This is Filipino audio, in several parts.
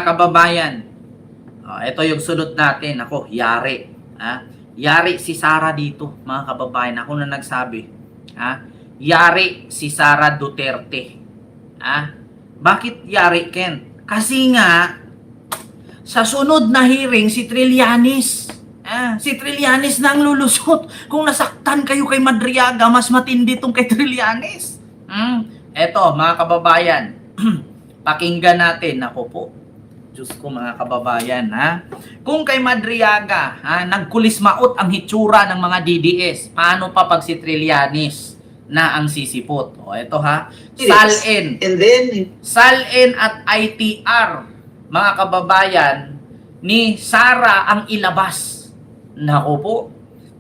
Kababayan, ito yung sunod natin. Ako, yari. Yari si Sara dito, mga kababayan. Ako na nagsabi. Yari si Sara Duterte. Bakit yari, Ken? Kasi nga, sa sunod na hearing, si Trillanes. Si Trillanes na ang lulusot. Kung nasaktan kayo kay Madriaga, mas matindi tong kay Trillanes. Eto, mga kababayan. Pakinggan natin. Ako po. Diyos ko, mga kababayan, Kung kay Madriaga, nagkulismaot ang hitsura ng mga DDS, paano pa pag si Trillanes na ang sisipot? Ito Salen. And then, Salen at ITR, mga kababayan, ni Sara ang ilabas. Naku po,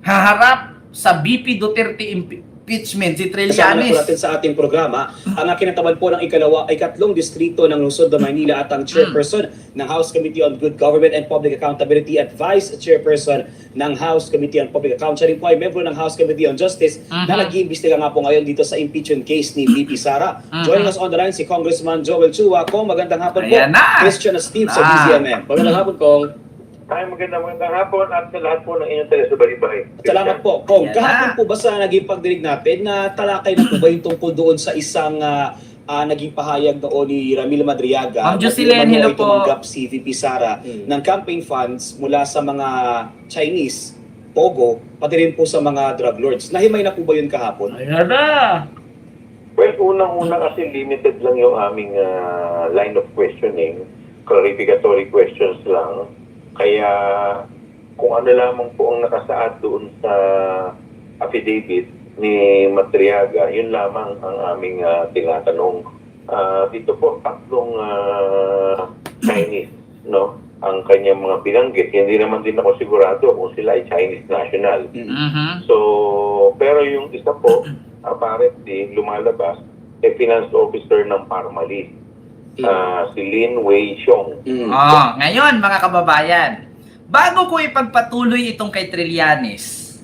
haharap sa BP Duterte impeachment si kasama na po Trillanes. natin sa ating programa ang kinataban po ng ikatlong distrito ng lungsod ng Maynila at ang chairperson ng House Committee on Good Government and Public Accountability at vice chairperson ng House Committee on Public Accounts. Siya rin po ay membro ng House Committee on Justice na nag-iimbestiga nga po ngayon dito sa impeachment case ni VP Sara. Joining us on the line si Congressman Joel Chua. Kong, magandang hapon po. Christian Steve sa DZMM. Magandang hapon, Kong. Ay, magandang hapon at sa lahat po ng inyong telesubaybay. Salamat po. Kong, kahapon po ba sa naging pagdinig natin na talakay na po ba yung tungkol doon sa isang naging pahayag noon ni Ramil Madriaga? Ma'am Jocelyn, hello po. Tumanggap si VP Sara ng campaign funds mula sa mga Chinese, Pogo, pati rin po sa mga drug lords. Nahimay na po ba yun kahapon? Ayan na! Well, unang-una kasi limited lang yung aming line of questioning. Clarificatory questions lang. Kaya kung ano lamang po ang nakasaad doon sa affidavit ni Madriaga, yun lamang ang aming tinatanong. Dito po, tatlong Chinese, no? Ang kanyang mga binanggit. Hindi naman din ako sigurado kung sila ay Chinese national. So, pero yung isa po, apparently, lumalabas, finance officer ng Parmalee. Si Lin Wei Xiong. Ngayon, mga kababayan, bago ko ipagpatuloy itong kay Trillanes,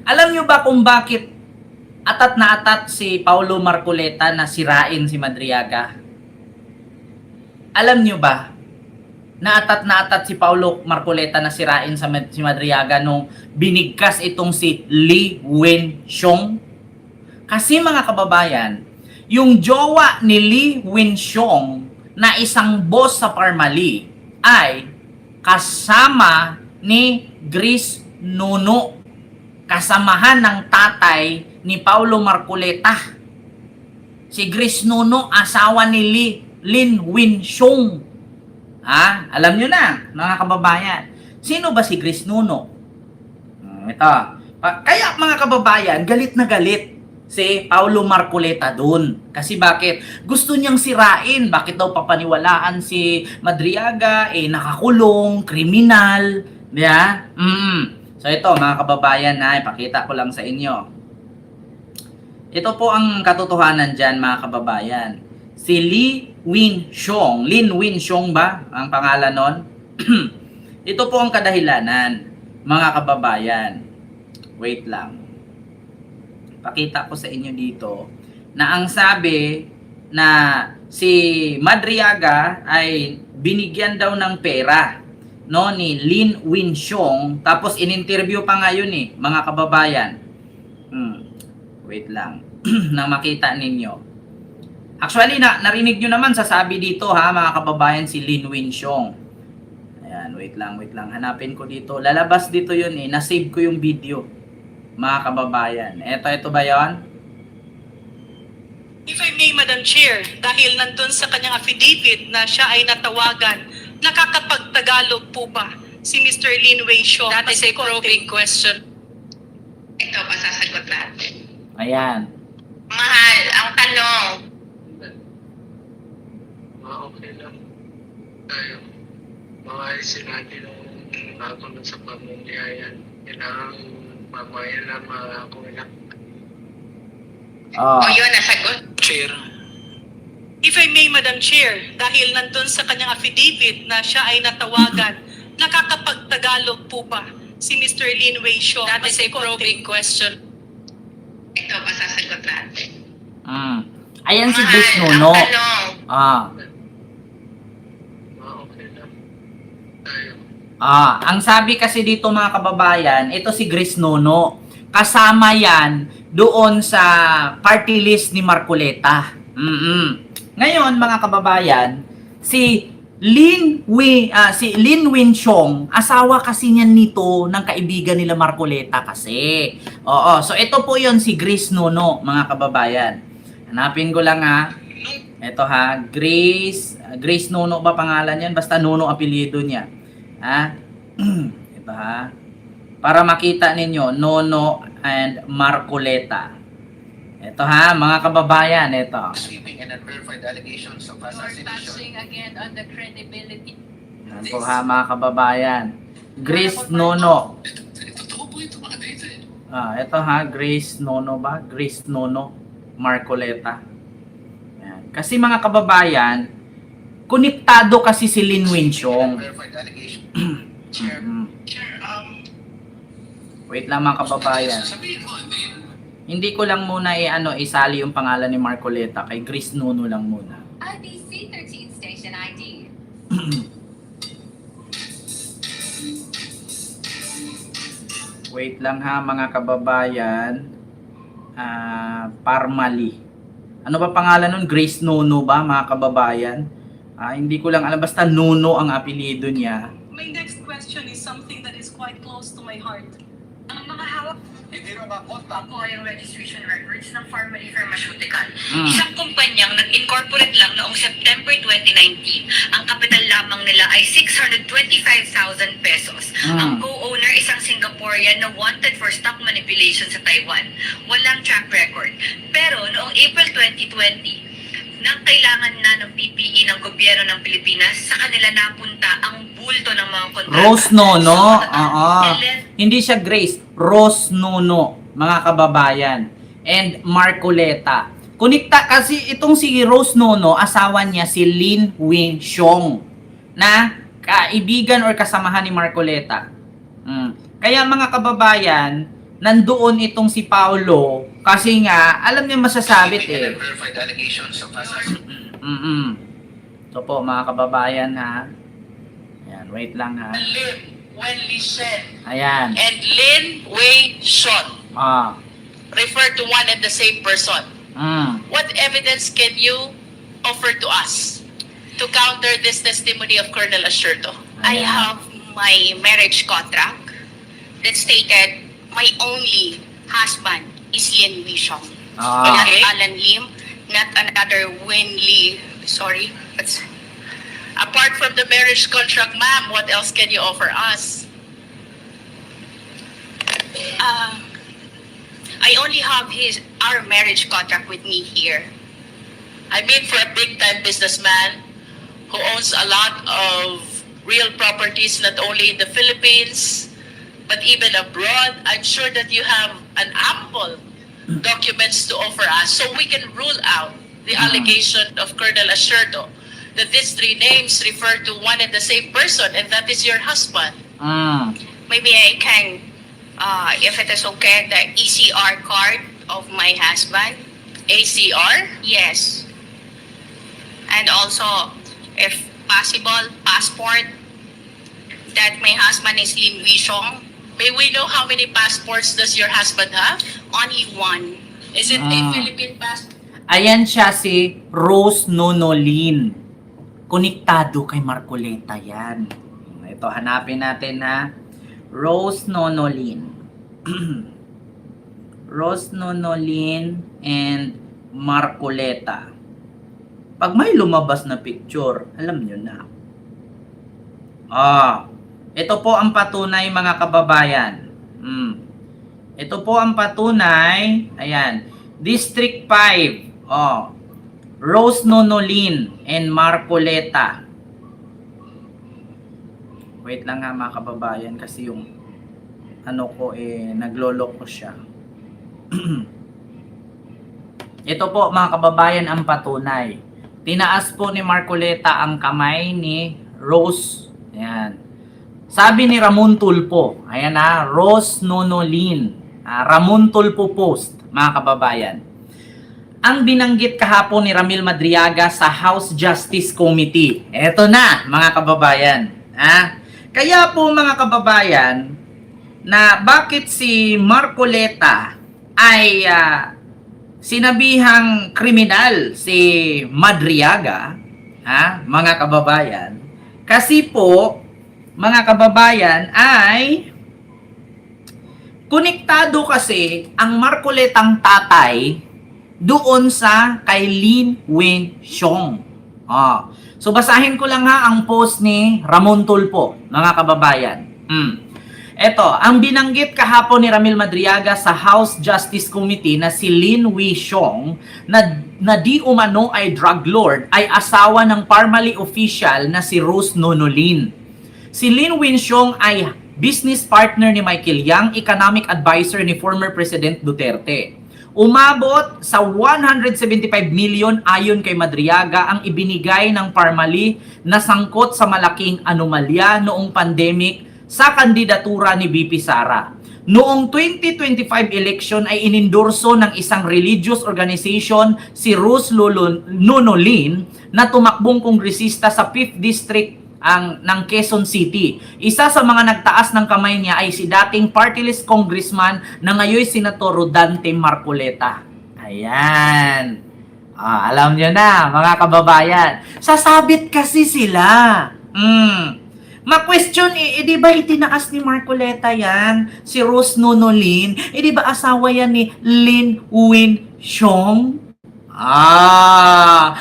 alam nyo ba kung bakit atat na atat si Paulo Marcoleta na sirain si Madriaga? Alam nyo ba na atat si Paulo Marcoleta na sirain si Madriaga nung binigkas itong si Li Wenxiong? Kasi mga kababayan, yung jowa ni Li Wenxiong na isang boss sa Parmalee ay kasama ni Grace Nuno, kasamahan ng tatay ni Paulo Marcoleta. Si Grace Nuno, asawa ni Lin Wenxiong. Alam nyo na, mga kababayan. Sino ba si Grace Nuno? Ito. Kaya mga kababayan, galit na galit si Paulo Marcoleta doon. Kasi bakit? Gusto niyang sirain. Bakit daw papaniwalaan si Madriaga? Nakakulong, kriminal. Diba? So ito, mga kababayan, ipakita ko lang sa inyo. Ito po ang katotohanan dyan, mga kababayan. Si Li Wenxiong. Lin Wenxiong ba ang pangalan nun? Ito po ang kadahilanan, mga kababayan. Wait lang. Pakita ko sa inyo dito na ang sabi na si Madriaga ay binigyan daw ng pera ni Lin Wenxiong, tapos in-interview pa ngayon mga kababayan. Wait lang na makita ninyo. Actually narinig nyo naman sa sabi dito mga kababayan, si Lin Wenxiong. Ayan, wait lang, hanapin ko dito. Lalabas dito yun na-save ko yung video, mga kababayan. Ito ba yon? If I may, Madam Chair, dahil nandun sa kanyang affidavit na siya ay natawagan, nakakapagtagalog po ba si Mr. Lin Wenxiong? That is a probing question. Ito pa sasagot natin. Ayan. Mahal, ang tanong. Okay lang. Tayo. Maayusin natin ang bago sa pamumuhayan. Kailangan mamaya na makakuha. Yun, nasagot. Chair. If I may, Madam Chair, dahil nandun sa kanyang affidavit na siya ay natawagan, nakakapagtagalog po ba si Mr. Lin Wenxiong? That is a probing question. Ito pa sasagot natin. Ayan si Mahal, Grace Nuno. ang tanong. okay lang. Tayo. Ang sabi kasi dito mga kababayan, ito si Grace Nono. Kasama yan doon sa party list ni Marcoleta. Ngayon mga kababayan, si Lin Winchong, asawa kasi niyan nito ng kaibigan nila Marcoleta kasi. Oo, so ito po 'yon si Grace Nono mga kababayan. Hanapin ko lang ha. Ito ha, Grace Nono ba pangalan yan? Basta Nono apelyido niya. Ha? Ito ha. Para makita ninyo, Nono and Marcoleta. Ito ha, mga kababayan, ito. Sweeping and unverified allegations of assassination. again on the credibility. Yan po ha, mga kababayan. Grace Nono. Totoo po ito mga dito eh. Ito ha, Grace Nono ba? Grace Nono Marcoleta. Yan. Kasi mga kababayan, konektado kasi si Lin Winchong. Unverified allegations. Chair, Wait lang mga kababayan. sasabihin mo, Hindi ko lang muna isali yung pangalan ni Marcoleta. Kay Grace Nono lang muna. IBC 13 station ID. Wait lang ha mga kababayan. Parmali. Ano ba pangalan nun? Grace Nono ba mga kababayan? Hindi ko lang alam. Basta Nono ang apelyido niya. My next question is something that is quite close to my heart. Ang mga hawak hindi mo makontak. ko yung registration records ng Pharmaly Pharmaceutical. Mm. Isang kumpanyang nag-incorporate lang noong September 2019. Ang kapital lamang nila ay 625,000 pesos. Ang co-owner isang Singaporean na wanted for stock manipulation sa Taiwan. Walang track record. Pero noong April 2020, nang kailangan na ng PPE ng gobyerno ng Pilipinas, sa kanila napunta ang bulto ng mga kontrata. Rose Nono. And then, Hindi siya Grace. Rose Nono, mga kababayan. And Marcoleta. Kunikta kasi itong si Rose Nono, asawa niya si Lin Winchong na kaibigan or kasamahan ni Marcoleta. Kaya mga kababayan, nandoon itong si Paulo kasi nga, alam niya masasabit Sweeping and eh. unverified allegations of assassination. So po mga kababayan ha. Ayan, wait lang ha. Lin Wenli Shen Ayan. and Lin Wei Shon refer to one and the same person. What evidence can you offer to us to counter this testimony of Colonel Asherto? I have my marriage contract that stated my only husband is Lin Wishong. Not Okay. Alan Lim, not another Win Lee. Sorry. Apart from the marriage contract, ma'am, what else can you offer us? I only have our marriage contract with me here. I mean, for a big-time businessman who owns a lot of real properties, not only in the Philippines, but even abroad, I'm sure that you have an ample documents to offer us so we can rule out the allegation of Colonel Asherto that these three names refer to one and the same person, and that is your husband. Maybe I can, if it is okay, the ECR card of my husband. ACR? Yes. And also, if possible, passport that my husband is Lin Wishong. May we know how many passports does your husband have? Only one. Is it a Philippine passport? Ayan siya si Rose Nonolin. Konektado kay Marcoleta yan. Ito, hanapin natin na Rose Nonolin. Rose Nonolin and Marcoleta. Pag may lumabas na picture, alam nyo na. Ito po ang patunay mga kababayan. Ito po ang patunay. Ayan. District 5. Rose Nonolin and Marcoleta. Wait lang nga mga kababayan kasi yung nagloloko siya. Ito po mga kababayan ang patunay. Tinaas po ni Marcoleta ang kamay ni Rose. Ayan. Sabi ni Ramon Tulpo. Ayan na, Rose Nonolin. Ramon Tulpo post, mga kababayan. ang binanggit kahapon ni Ramil Madriaga sa House Justice Committee. Eto na, mga kababayan. Kaya po mga kababayan, na bakit si Marcoleta ay sinabihang kriminal si Madriaga, mga kababayan, kasi po, mga kababayan, ay konektado kasi ang Marcoletang tatay doon sa kay Lin Wenxiong. So basahin ko lang ang post ni Ramon Tulfo, mga kababayan. Ito, ang binanggit kahapon ni Ramil Madriaga sa House Justice Committee na si Lin Wenxiong na di umano ay drug lord ay asawa ng formerly official na si Rose Nonolin. Si Lin Wenxiong ay business partner ni Michael Yang, economic advisor ni former President Duterte. Umabot sa 175 million ayon kay Madriaga ang ibinigay ng Parmali na sangkot sa malaking anomalya noong pandemic sa kandidatura ni VP Sara. Noong 2025 election ay inendorso ng isang religious organization si Rose Nonolin na tumakbong kongresista sa 5th District ng Quezon City. Isa sa mga nagtaas ng kamay niya ay si dating party list congressman na ngayon Senator Rodante Marcoleta. Ayan. Alam niyo na, mga kababayan. Sasabit kasi sila. Ma-question, di ba itinaas ni Marcoleta yan? Si Rose Nonolin? Di ba asawa yan ni Lin Wenxiong?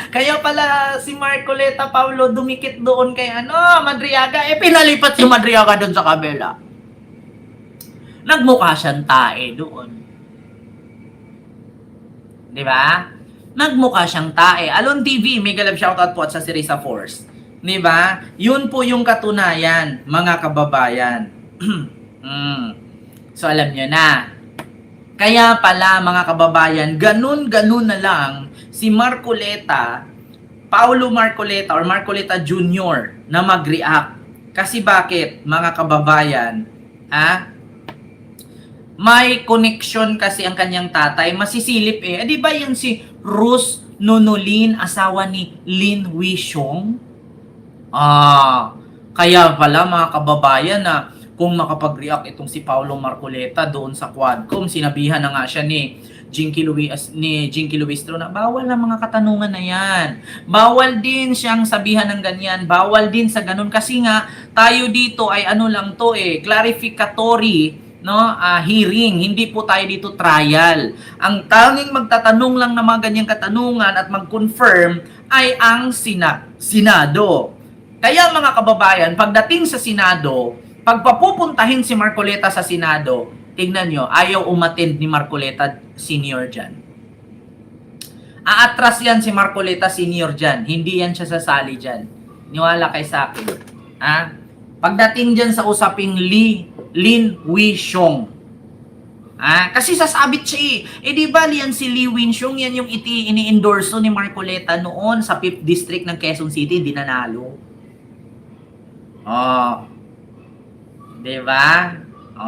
Kaya pala si Marcoleta Paulo dumikit doon kay Madriaga. Pinalipat si Madriaga doon sa kabila. Nagmukha siyang tae doon. Di ba? Nagmukha siyang tae. Alon TV, may galab shoutout po at sa Sirisa Force. Di ba? Yun po yung katunayan, mga kababayan. So alam nyo na. Kaya pala mga kababayan, ganun-ganun na lang si Marcoleta, Paulo Marcoleta or Marcoleta Jr. na mag-react. Kasi bakit, mga kababayan, may connection kasi ang kanyang tatay, masisilip di ba yan si Rose Nonolin, asawa ni Lin Wenxiong? Kaya pala mga kababayan na kung makapag-react itong si Paulo Marcoleta doon sa Quadcom, sinabihan na nga siya ni Jinky Luistro na bawal na mga katanungan na yan. Bawal din siyang sabihan ng ganyan. Bawal din sa ganun. Kasi nga, tayo dito ay clarificatory hearing. Hindi po tayo dito trial. Ang tanging magtatanong lang ng mga ganyang katanungan at mag-confirm ay ang Senado. Kaya mga kababayan, pagdating sa Senado, pagpapupuntahin si Marcoleta sa Senado, tingnan nyo, ayaw umattend ni Marcoleta Senior dyan. Aatras yan si Marcoleta Senior dyan. Hindi yan siya sasali dyan. Niwala kay sa akin. Pagdating dyan sa usaping Lin Wenxiong. Kasi sasabit siya di ba yan si Lin Wenxiong, yan yung ini-endorso ni Marcoleta noon sa 5th District ng Quezon City, hindi nanalo. Diba?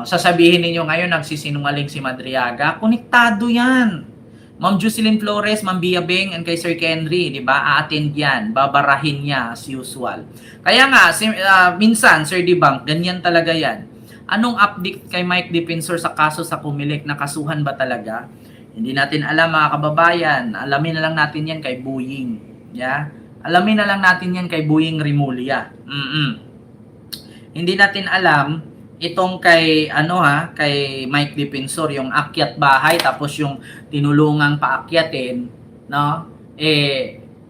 Sasabihin ninyo ngayon, nagsisinungaling si Madriaga. Konektado yan. Ma'am Jocelyn Flores, Ma'am Bia Beng, and kay Sir Kenry, diba? A-attend yan. Babarahin niya as usual. Kaya nga, minsan, Sir Dibang, ganyan talaga yan. Anong update kay Mike Defensor sa kaso sa Comelec? Nakasuhan ba talaga? Hindi natin alam, mga kababayan. Alamin na lang natin yan kay Boying. Yeah? Alamin na lang natin yan kay Boying Rimulya. Hindi natin alam itong kay kay Mike Defensor, yung akyat bahay tapos yung tinulungang paakyatin,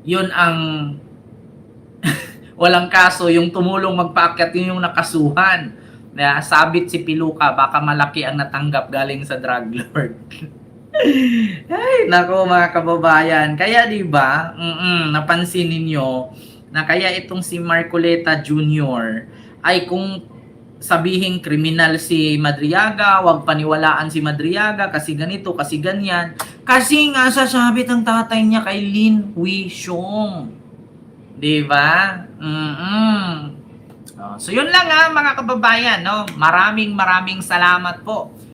yun ang walang kaso, yung tumulong magpaakyat yun yung nakasuhan. Sabit si Piluka, baka malaki ang natanggap galing sa drug lord. Ay, nako mga kababayan. Kaya di ba, napansin ninyo na kaya itong si Marcoleta Jr. ay kung sabihin kriminal si Madriaga, wag paniwalaan si Madriaga kasi ganito, kasi ganyan. Kasi nga sasabit ang tatay niya kay Lin Wenxiong. Di ba? So yun lang mga kababayan, Maraming salamat po